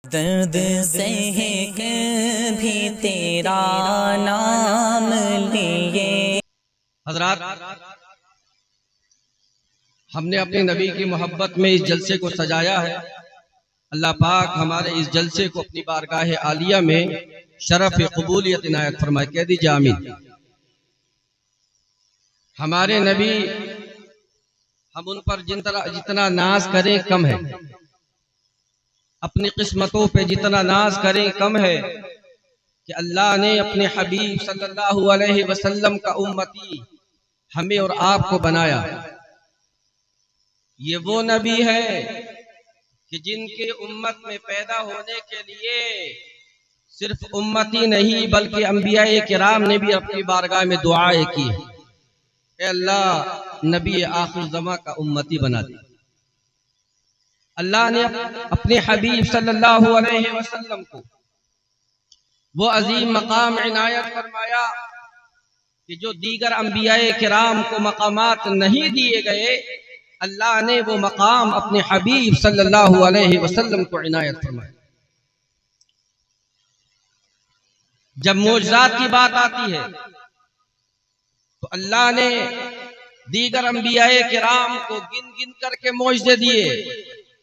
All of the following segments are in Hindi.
दर्द सह कर भी तेरा नाम लिए। हजरात, हमने अपने नबी की मोहब्बत में इस जलसे को सजाया है। अल्लाह पाक हमारे इस जलसे को अपनी बारगाह आलिया में शरफ कबूलियत इनायत फरमाए। कह दीजिए आमीन। हमारे नबी, हम उन पर जितना नाज करें कम है, अपनी किस्मतों पे जितना नाज करें कम है कि अल्लाह ने अपने हबीब सल्लल्लाहु अलैहि वसल्लम का उम्मती हमें और आपको बनाया। ये वो नबी है कि जिनके उम्मत में पैदा होने के लिए सिर्फ उम्मती नहीं बल्कि अंबियाए किराम ने भी अपनी बारगाह में दुआएं की। ए अल्लाह, नबी आखिर ज़मा का उम्मती बना दी। अल्लाह ने अपने हबीब सल्लल्लाहु अलैहि वसल्लम को वो अजीम मकाम इनायत फरमाया कि जो दीगर अंबियाए किराम को मकामात नहीं दिए गए, अल्लाह ने वो मकाम अपने हबीब सल्लल्लाहु अलैहि वसल्लम को इनायत फरमाया। जब मोजज़ात की बात आती है तो अल्लाह ने दीगर अंबियाए किराम को गिन गिन करके मोजज़े दिए।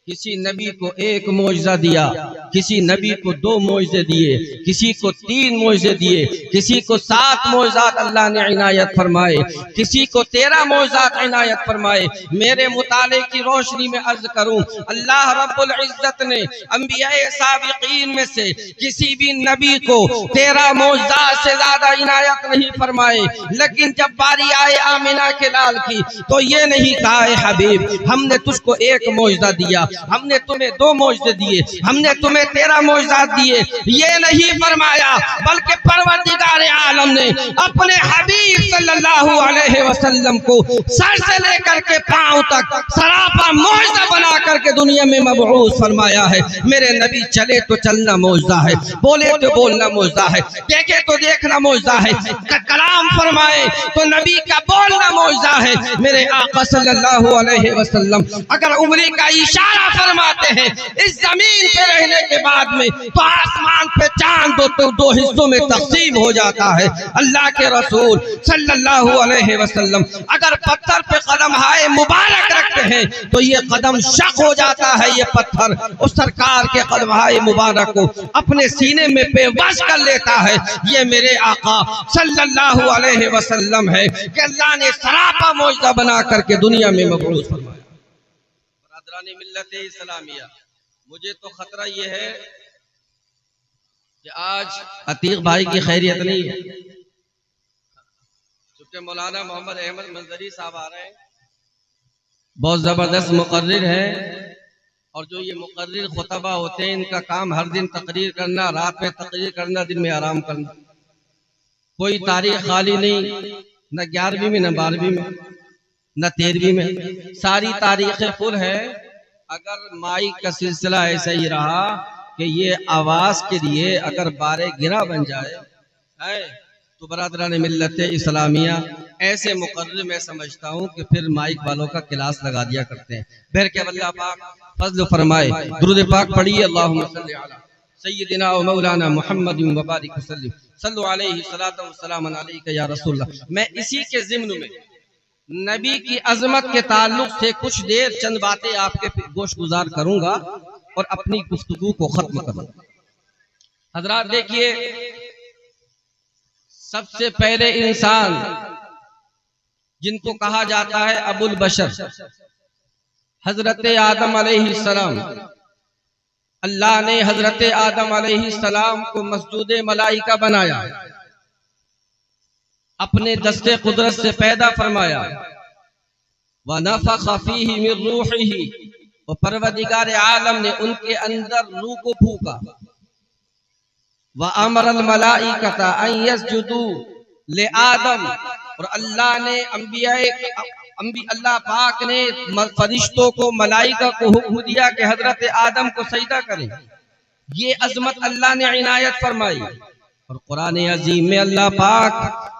किसी नबी को एक मोजज़ा दिया, किसी नबी को 2 मोजज़े दिए, किसी को 3 मोजज़े दिए, किसी को 7 मोजज़ात अल्लाह ने इनायत फरमाए, किसी को 13 मोजज़ात इनायत फरमाए। मेरे मुताले की रोशनी में अर्ज करूं, अल्लाह रब्बुल इज्जत ने अंबियाए साबिकीन में से किसी भी नबी को 13 मोजज़ात से ज्यादा इनायत नहीं फरमाए। लेकिन जब बारी आए आमिना के लाल की तो ये नहीं कहा है हबीब हमने तुझको 1 मोजज़ा दिया, हमने तुम्हें 2 मोजज़े दिए, हमने तुम्हें 13 मोजज़ात दिए, ये नहीं फरमाया, बल्कि परवरदिगार आलम ने अपने हबीब सल्लल्लाहु अलैहि वसल्लम को सर से लेकर के पांव तक सरापा मोजज़ा बना करके दुनिया में मबऊस फरमाया है। मेरे नबी चले तो चलना मोजज़ा है, बोले तो बोलना मोजज़ा है, देखे तो देखना मोजज़ा है, कलाम फरमाए तो नबी का बोलना मोजज़ा है। मेरे आका सल्लल्लाहु अलैहि वसल्लम अगर उंगली का इशारा फरमाते हैं इस जमीन पे रहने के बाद में तो आसमान पे चांद 2 हिस्सों में तकसीम हो जाता है। अल्लाह के रसूल सल्लल्लाहु अलैहि वसल्लम अगर पत्थर पे कदम हाय मुबारक रखते हैं तो ये कदम शक हो जाता है, ये पत्थर उस सरकार के कदम हाय मुबारक को अपने सीने में बेवश कर लेता है। ये मेरे आका सल्लल्लाहु अलैहि वसल्लम है कि अल्लाह ने सरापा मोजज़ा बना करके दुनिया में मबऊस फरमाया। मिल्लत इस्लामिया, मुझे तो खतरा ये है कि आज अतीक भाई की खैरियत नहीं है, चूंकि मौलाना मोहम्मद अहमद मंजरी साहब आ रहे हैं, बहुत जबरदस्त मुकर्रिर है, और जो ये मुकर्रिर खुतबा होते हैं इनका काम हर दिन तकरीर करना, रात में तकरीर करना, दिन में आराम करना। कोई तारीख खाली नहीं, न 11वीं में, न 12वीं में, न 13वीं में, सारी तारीखें फुल है। अगर माइक का सिलसिला ऐसा ही रहा कि ये आवाज के लिए अगर 12 गिरा बन जाए है तो बरादरान मिल्लत इस्लामिया ऐसे मुकर्रर मैं समझता हूँ कि फिर माइक वालों का क्लास लगा दिया करते हैं। फिर क्या अल्लाह पाक फजल फरमाए, दुरूद पाक पढ़िए, अल्लाहुम्मा सल्ली अला सय्यिदिना व मौलाना मुहम्मद व बारिक वसल्लिम सल्लु अलैहि सलातु व सलाम अलैका या रसूलल्लाह। मैं इसी के ज़िम्न में नबी की अजमत के ताल्लुक से कुछ देर चंद बातें आपके गोश गुजार करूंगा और अपनी गुफ्तगू को खत्म करूंगा। हजरात देखिए, सबसे पहले इंसान जिनको कहा जाता है अबुल बशर, हजरत आदम अलैहिस्सलाम, अल्लाह ने हजरत आदम अलैहिस्सलाम को मस्जूद मलाइका बनाया, अपने दस्ते कुदरत से पैदा फरमाया। व नफ़ख़ फ़ीही मिन रूहिही, और परवरदिगार आलम ने उनके अंदर रूह को फूंका। व अमरल मलाइकता अन यस्जुदू ले आदम, और अल्लाह ने अल्लाह पाक ने फरिश्तों को, मलाइका को हुक्म दिया कि हजरत आदम को सजदा करें। ये अजमत अल्लाह ने इनायत फरमाई। और कुरान अजीम में अल्लाह पाक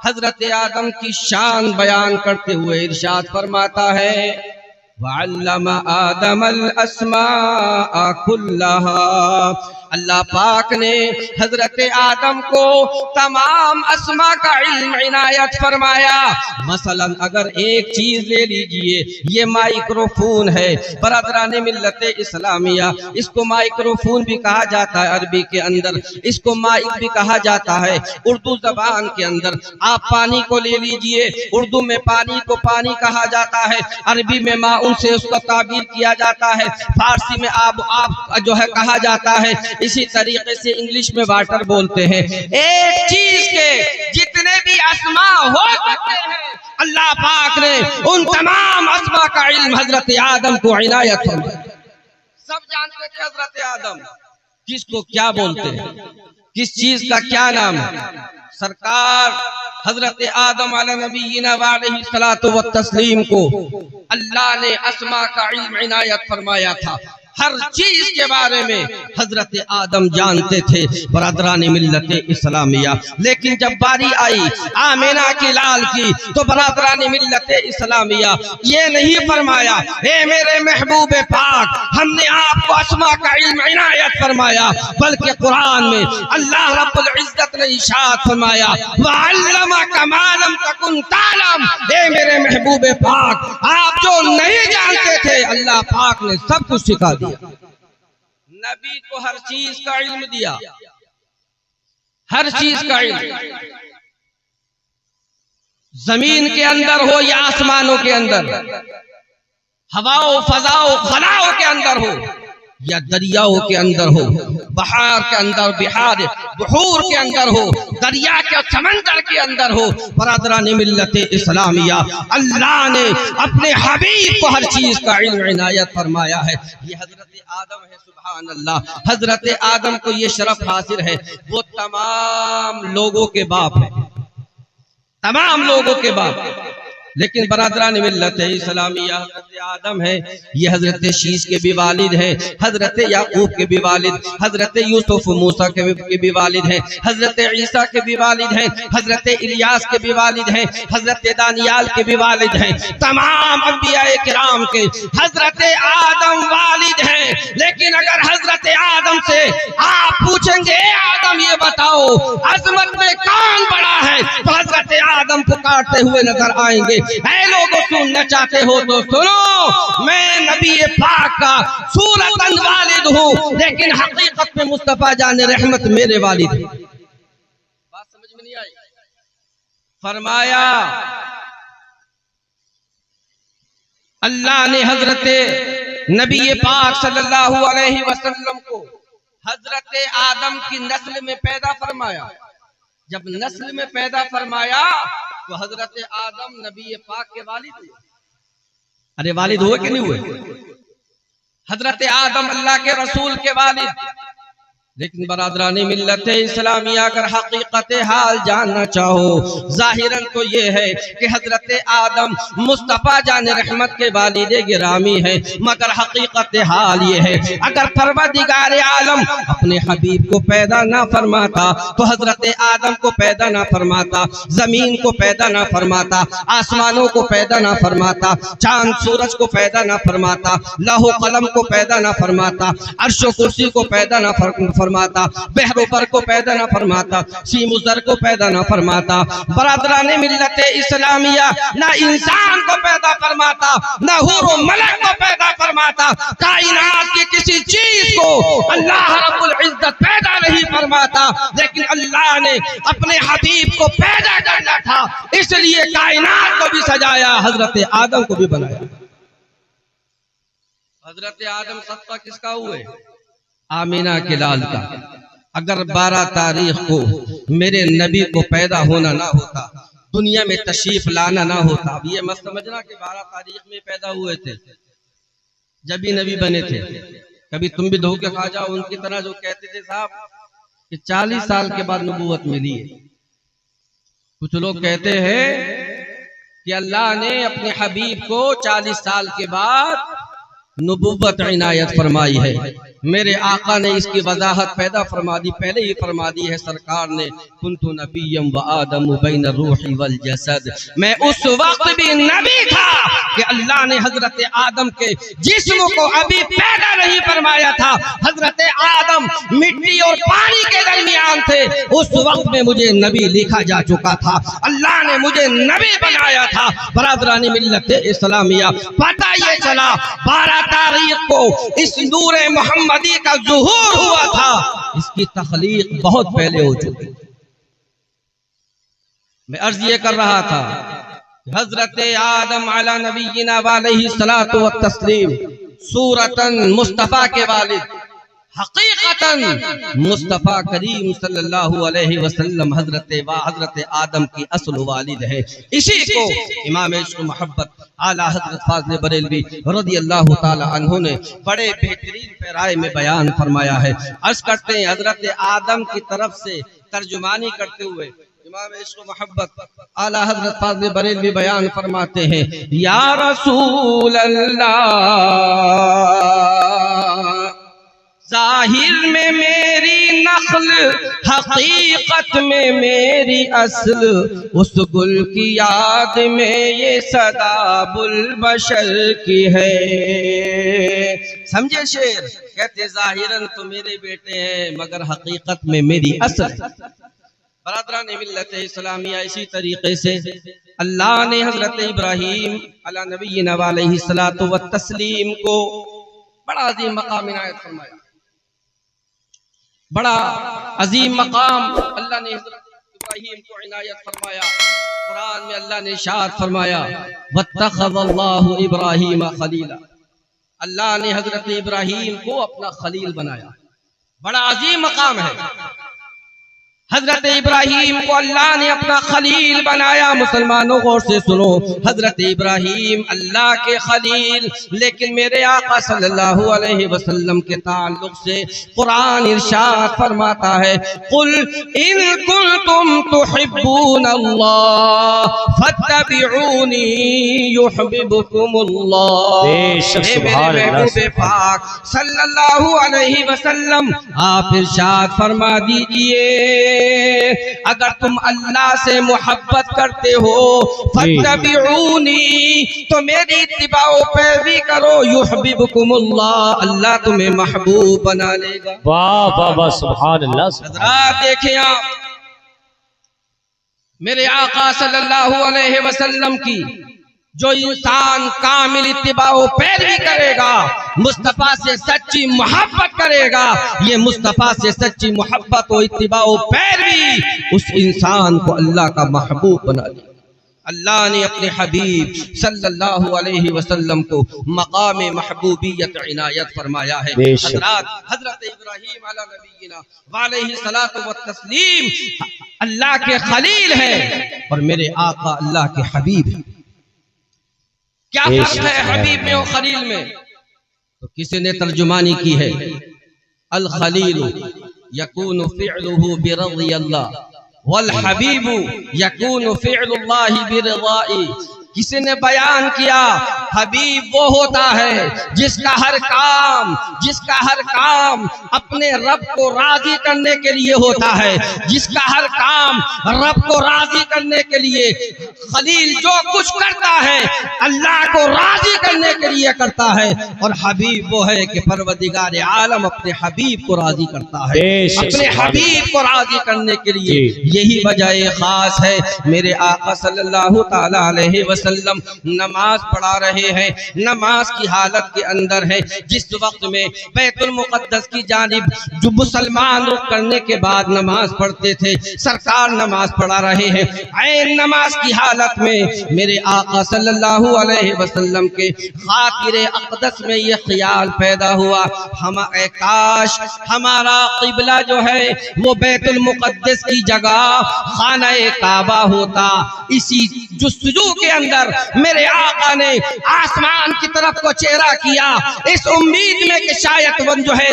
हजरत आदम की शान बयान करते हुए इरशाद फरमाता है, वअल्लमा आदमल अस्माअ कुल्लहा। अल्लाह पाक ने हजरत आदम को तमाम अस्मा का इल्म इनायत फरमाया। मसलन अगर एक चीज ले लीजिए, ये माइक्रोफोन है बरदराने मिल्लत इस्लामिया, इसको माइक्रोफोन भी कहा जाता है अरबी के अंदर, इसको माइक भी कहा जाता है उर्दू जबान के अंदर। आप पानी को ले लीजिए, उर्दू में पानी को पानी कहा जाता है, अरबी में माउन से उसका ताबीर किया जाता है, फारसी में आप जो है कहा जाता है, इसी तरीके से इंग्लिश में वाटर बोलते हैं। एक चीज के जितने भी अस्मा हो सकते हैं अल्लाह पाक ने उन तमाम अस्मा का इल्म हजरत आदम को इनायत फरमाया। सब जानते थे हजरत आदम किसको क्या बोलते हैं, किस चीज का क्या नाम है। सरकार हजरत आदम अलैहिस्सलाम व अलैहिस्सलातु व तस्लीम को अल्लाह ने अस्मा का इल्म इनायत फरमाया था। हर चीज के बारे में हजरत आदम जानते थे बरदरानी मिल्लत इस्लामिया। लेकिन जब बारी आई आमिना की लाल की तो बरदरानी मिल्लत इस्लामिया ये नहीं फरमाया ए मेरे महबूब पाक हमने आपको अस्मा का इल्म इनायत फरमाया, बल्कि कुरान में अल्लाह रब्बुल इज्जत ने इरशाद फरमाया वअल्लमा कमा लम तकुन तालम। ए मेरे महबूब पाक आप जो नहीं जानते थे अल्लाह पाक ने सब कुछ सिखा दिया। नबी को हर चीज का इल्म दिया, हर चीज का इल्म, जमीन के अंदर हो या आसमानों के अंदर, हवाओं फजाओं खलाओं के अंदर हो या दरियाओं के अंदर हो, बहार के अंदर, बिहार बहूर के अंदर हो, दरिया के समंदर के अंदर हो, बरदरानी मिल्लत इस्लामिया अल्लाह ने अपने हबीब को हर चीज का इल्म इनायत फरमाया है। ये हजरत आदम है, सुभान अल्लाह। हजरत आदम को ये शरफ हासिल है, वो तमाम लोगों के बाप है, तमाम लोगों के बाप। लेकिन बरादरान मिल्लत इस्लामिया हजरत आदम है, ये हजरत शीश के भी वालिद हैं, हजरत याकूब के भी वालिद, हजरत यूसुफ मूसा के भी वालिद हैं, हजरत ईसा के भी वालिद हैं, हजरत इलियास के भी वालिद हैं, हजरत दानियाल के भी वालिद हैं। तमाम अंबियाए किराम के हजरत आदम वालिद हैं। लेकिन अगर हजरत आदम से आप पूछेंगे आदम ये बताओ अजमत में कौन बड़ा है, तो हजरत आदम को काटते हुए नजर आएंगे। ऐ लोगों सुनना चाहते हो तो सुनो, मैं नबी पाक का सूरतन वालिद हूँ, लेकिन हकीकत में मुस्तफा जान रहमत मेरे वालिद हैं। बात समझ में नहीं आई? फरमाया अल्लाह ने हजरत नबी पाक सल्लल्लाहु अलैहि वसल्लम को हजरत आदम की नस्ल में पैदा फरमाया। जब नस्ल में पैदा फरमाया तो हजरत आदम नबी पाक के वालिद हुए। अरे वालिद हुए कि नहीं हुए? हजरत आदम अल्लाह के रसूल के वालिद। लेकिन बरादरानी मिल्लत इस्लामिया अगर हकीकत हाल जानना चाहो, जाहिरन तो ये है कि हजरत आदम मुस्तफा जान रहमत के वालिद गिरामी है, मगर हकीकत हाल ये है अगर परवरदिगार आलम अपने हबीब को पैदा ना फरमाता तो हजरत आदम को पैदा ना फरमाता, जमीन को पैदा ना फरमाता, आसमानों को पैदा ना फरमाता, चांद सूरज को पैदा ना फरमाता, लौह कलम को पैदा ना फरमाता, अर्श कुर्सी को पैदा ना फरमाता, बहरो पर को पैदा ना फरमाता, सीमुजर को पैदा ना फरमाता, बरादराने मिल्लत इस्लामिया ना इंसान को पैदा फरमाता, ना हूरो मलक को पैदा फरमाता, कायनात की किसी चीज को अल्लाह रब्बुल इज्जत पैदा नहीं फरमाता। लेकिन अल्लाह ने अपने हबीब को पैदा करना था, इसलिए कायनात को भी सजाया, हजरत आदम को भी बनाया। हजरत आदम सत्ता किसका हुए? आमिना के लाल का। अगर 12 तारीख को मेरे नबी को पैदा होना ना होता, दुनिया में तशरीफ लाना ना होता, अब ये मत समझना कि 12 तारीख में पैदा हुए थे, जब भी नबी बने थे। कभी तुम भी धोखे खा जाओ उनकी तरह जो कहते थे साहब कि 40 साल के बाद नबूवत मिली है। कुछ लोग कहते हैं कि अल्लाह ने अपने हबीब को 40 साल के बाद नबुव्वत इनायत फरमाई है। मेरे आका ने इसकी वजाहत पैदा फरमा दी, पहले ही फरमा दी है सरकार ने, कुन्तु नबिय्यम व आदम बैन रूही वल जसद। मैं उस वक्त भी नबी था कि अल्लाह ने हजरत आदम के जिस्म को अभी पैदा नहीं फरमाया था। हजरत आदम मिट्टी और पानी के दरमियान थे, उस वक्त में मुझे नबी लिखा जा चुका था। अल्लाह ने मुझे नबी बनाया था। बरादरानी मिल्लत इस्लामिया, पता ये चला 12 तारीख को इस नूरे मोहम्मदी का ज़ुहूर हुआ था। इसकी तख्लीक बहुत पहले हो चुकी। मैं अर्ज ये कर रहा था, हजरत आदम अला नबीना वालैहि सलातो व तस्लीम सूरतन मुस्तफ़ा के वालिद, हकीकतन मुस्तफ़ा करीम सल्लल्लाहु अलैहि वसल्लम हजरत आदम की असल वालिद है। इसी को इमाम इश्क़ मोहब्बत आला हजरत फाज़िल बरेलवी रज़ियल्लाहु ताला अन्हु ने बड़े बेहतरीन पैराए में बयान फरमाया है। अर्ज करते हैं, हजरत आदम की तरफ से तर्जुमानी करते हुए इमाम इश्क़ मोहब्बत आला हजरत फाज़िल बरेलवी बयान फरमाते हैं, या रसूल अल्लाह, ज़ाहिर में मेरी नस्ल, हकीकत में मेरी असल, उस गुल की याद में ये सदा बुलबशर की है। समझे शेर? कहते ज़ाहिरन तो मेरे बेटे हैं मगर हकीकत में मेरी असल। बरादरान मिल्लत इस्लामिया, इसी तरीके से अल्लाह ने हजरत इब्राहीम अला नबीना वालैहि सलातो व तस्लीम को बड़ा अजीम मकाम इनायत फरमाया। बड़ा अजीम मकाम अल्लाह ने हजरत इब्राहीम को इनायत फरमाया। कुरान में अल्लाह ने इरशाद फरमाया, वत्तखज़ल्लाहु इब्राहीम खलीला। अल्लाह ने हजरत इब्राहीम को अपना खलील बनाया। बड़ा अजीम मकाम है। हजरत इब्राहीम को अल्लाह ने अपना खलील बनाया। मुसलमानों गौर से सुनो, हजरत इब्राहीम अल्लाह के खलील, लेकिन मेरे आका सल्लल्लाहु अलैहि वसल्लम के ताल्लुक से कुरान इरशाद फरमाता है, कुल इन कुंतुम तुहिब्बूनल्लाह फत्तबिऊनी युहिब्बुकुमुल्लाह। मेरे महबूब पाक सल्लल्लाहु अलैहि वसल्लम, आप इरशाद फरमा दीजिए, अगर तुम अल्लाह से मोहब्बत करते हो, फत्तबिऊनी, तो मेरी इत्तिबाओ पैरवी करो, युहिब्बुकुमुल्लाह, अल्लाह तुम्हें महबूब बना लेगा। वाह वाह वाह, सुभान अल्लाह। देखें आप, मेरे आका सल्लल्लाहु अलैहि वसल्लम की जो इंसान कामिल इत्तिबाओ पैरवी करेगा, मुस्तफ़ा से सच्ची मोहब्बत करेगा, ये मुस्तफ़ा से सच्ची मोहब्बत और इत्तिबाओ पैरवी उस इंसान को अल्लाह का महबूब बना दिया। अल्लाह ने अपने हबीब सल्लल्लाहु अलैहि वसल्लम को मकाम महबूबियत इनायत फरमाया है। हजरत इब्राहीम अला नबीना वालैहि सलातो व तस्लीम अल्लाह के खलील है और मेरे आका अल्लाह के हबीब है। क्या फर्क है हबीब में और खलील में? तो किसी ने तर्जुमानी की है, अल खलीलु यकूनु फ़िअलुहु बिरज़ी अल्लाह वल हबीबु यकूनु फ़िअलुल्लाहि बिरज़ाई। किसी ने बयान किया, हबीब वो होता है जिसका हर काम अपने रब को राजी करने के लिए होता है, जिसका हर काम रब को राजी करने के लिए। खलील जो कुछ करता है अल्लाह को राजी करने के लिए करता है, और हबीब वो है कि परवदिगार आलम अपने हबीब को राजी करता है, अपने हबीब को राजी करने के लिए। यही वजह खास है, मेरे आका सल्लल्लाहु ताला अलैहि वसल्लम नमाज पढ़ा रहे हैं, नमाज की हालत के अंदर है। जिस वक्त में बैतुल मुक़द्दस की जानिब जो मुसलमान रुख करने के बाद नमाज पढ़ते थे, सरकार नमाज पढ़ा रहे हैं। ऐन नमाज की हालत में मेरे आका सल्लल्लाहु अलैहि वसल्लम के खातिर अक़दस में ये ख्याल पैदा हुआ, हम काश हमारा क़िबला जो है वो बैतुल मुक़द्दस की जगह खाना काबा होता। इसी जुस्तजू के अंदर मेरे आका ने आसमान की तरफ को चेहरा किया, इस उम्मीद में कि शायद वो जो है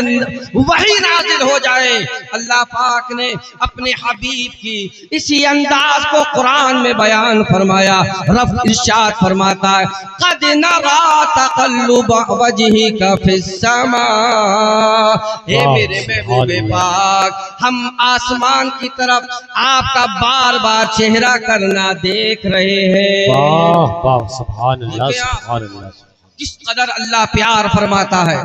वही नाजिल हो जाए। अल्लाह पाक ने अपने हबीब की इसी अंदाज को कुरान में बयान फरमाया। रब इरशाद फरमाता है, क़द नरा तक़ल्लुब वजहिका फिस्समा, हे मेरे महबूबे पाक, हम आसमान की तरफ आपका बार बार चेहरा करना देख रहे हैं। वाह वाह, सुभान अल्लाह, सुभान अल्लाह। किस कदर अल्लाह प्यार फरमाता है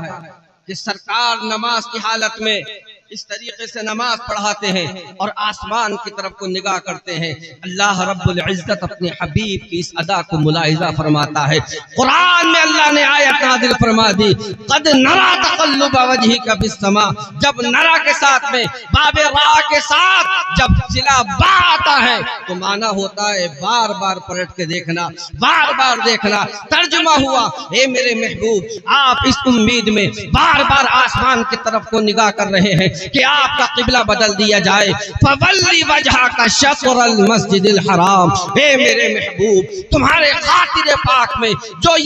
कि सरकार नमाज की हालत में इस तरीके से नमाज पढ़ाते हैं और आसमान की तरफ को निगाह करते हैं। अल्लाह रब्बुल इज्जत अपने हबीब की इस अदा को मुलाहिजा फरमाता है। कुरान में अल्लाह ने आयत नाज़िल फरमा दी, क़द नरा तक़ल्लुब वजहिका फिस्समा। जब नरा के साथ में बाबे रा के साथ जब सिला बा आता है तो माना होता है बार बार पलट के देखना, बार बार देखना। तर्जुमा हुआ, हे मेरे महबूब, आप इस उम्मीद में बार बार आसमान की तरफ को निगाह कर रहे हैं कि आपका किबला बदल दिया जाए। फवल्ली वजहका शत्रल मस्जिदिल हराम, हे मेरे महबूब, तुम्हारे खातिर पाक में जो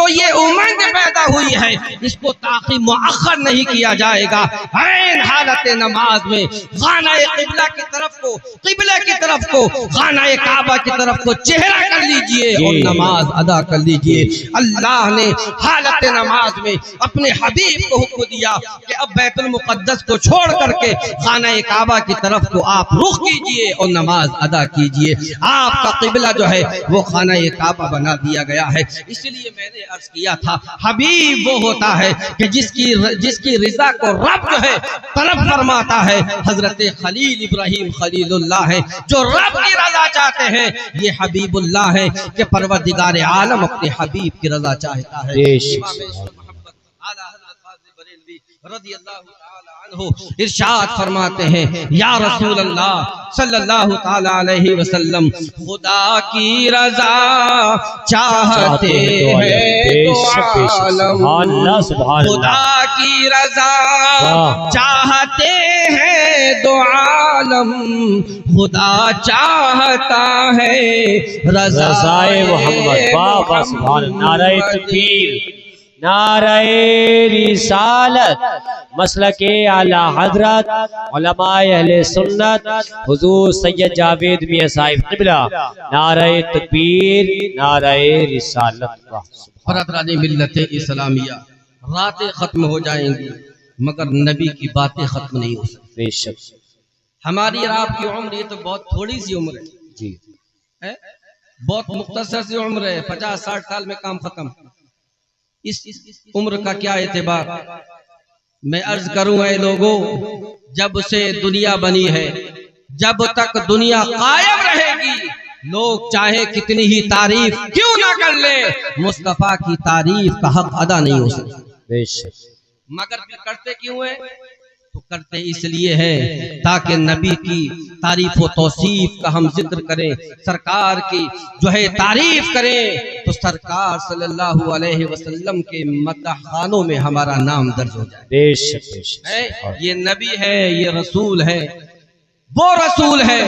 ये उमंग पैदा हुई है, इसको ताकि मुअख्खर नहीं किया जाएगा। ऐन हालत नमाज में खाना-ए किबला की तरफ को, किबले की तरफ को, खाना-ए काबा की तरफ को चेहरा कर लीजिए और नमाज अदा कर लीजिए। अल्लाह ने हालत नमाज में अपने हबीब को हुक्म दिया कि अब बैतुल मुक़द्दस को छोड़ करके खाना-ए काबा की तरफ को आप रुख कीजिए और नमाज अदा कीजिए। आपका किबला जो है वो खाना-ए काबा बना दिया गया है। इसलिए मैंने अर्ज किया था, हबीब वो होता है कि जिसकी रिजा को रब जो है तलब फरमाता है। हजरत खलील इब्राहिम खलीलुल्लाह है, जो रब की रजा चाहते हैं। ये हबीबुल्लाह है कि परवरदिगार आलम अपने हबीब की रजा चाहता है। इरशाद फरमाते हैं, या रसूल अल्लाह सल्लल्लाहु ताला अलैहि वसल्लम, खुदा की रजा चाहते हैं तो आलम, खुदा की रजा चाहते हैं तो आलम, खुदा चाहता है रज़ाए मोहम्मद। वाह वाह, सुभान अल्लाह। नारे तकबीर, नारे रिसालत, मसलके आला हजरत उलमाए अहले सुन्नत हुजूर सैयद जावेद मियां साहिब क़िबला, नारे तकबीर, नारे रिसालत। बरदरानी मिल्लत इस्लामिया, रातें खत्म हो जाएंगी मगर नबी की बातें खत्म नहीं हो सकती। बेशक हमारी और आपकी उम्र ये तो बहुत थोड़ी सी उम्र है जी, बहुत मुख्तसर सी उम्र है। 50-60 साल में काम खत्म। इस उम्र का क्या एतबार। मैं अर्ज करूं ऐ लोगों, जब से दुनिया बनी है, जब तक दुनिया कायम रहेगी, लोग चाहे कितनी ही तारीफ क्यों ना कर ले, मुस्तफा की तारीफ का हक अदा नहीं हो सकता। बेशक। मगर फिर करते क्यों है? तो करते इसलिए है ताकि नबी की तारीफ व तौसीफ का हम जिक्र करें, सरकार की जो है तारीफ करें, तो सरकार सल्लल्लाहु अलैहि वसल्लम के मदखानों में हमारा नाम दर्ज हो जाए। बेशक बेशक। ये नबी है, ये रसूल है, वो रसूल है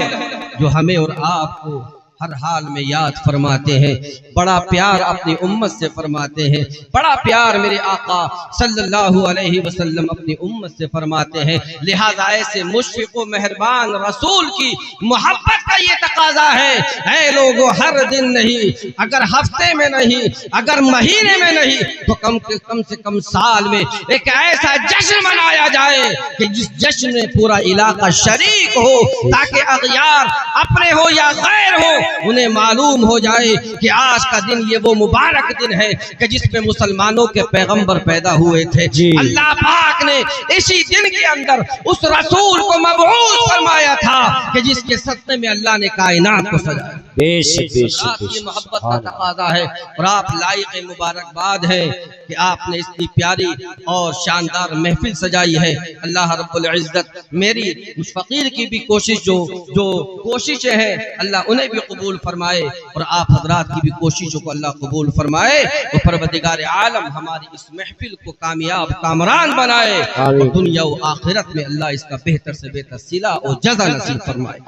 जो हमें और आपको हर हाल में याद फरमाते हैं। बड़ा प्यार अपनी उम्मत से फरमाते हैं, बड़ा प्यार मेरे आका सल्लल्लाहु अलैहि वसल्लम अपनी उम्मत से फरमाते हैं। लिहाजा ऐसे मुशफ़िक़ व मेहरबान रसूल की मोहब्बत का ये तकाजा है। ऐ लोगों, हर दिन नहीं, अगर हफ्ते में नहीं, अगर महीने में नहीं, तो कम से कम साल में एक ऐसा जश्न मनाया जाए कि जिस जश्न में पूरा इलाका शरीक हो, ताकि अग़यार अपने हो या गैर हो, उन्हें मालूम हो जाए कि आज का दिन ये वो मुबारक दिन है कि जिसमें मुसलमानों के पैगंबर पैदा हुए थे। अल्लाह पाक ने इसी दिन के अंदर उस रसूल को मबऊस फरमाया था कि जिसके सदक़े में अल्लाह ने कायनात को सजाया। बेशक बेशक। ये मोहब्बत का तकाज़ा है और आप लायक मुबारकबाद है कि आपने इतनी प्यारी और शानदार महफिल सजाई है। अल्लाह रब्बुल इज्जत मेरी उस फकीर की भी कोशिश जो कोशिशें हैं, अल्लाह उन्हें भी कबूल फरमाए और आप हजरात की भी कोशिशों को अल्लाह कबूल फरमाए। और परवरदिगार आलम हमारी इस महफिल को कामयाब कामरान बनाए और दुनिया और आखिरत में अल्लाह इसका बेहतर से बेहतर सिला और जज़ा नसीब फरमाए।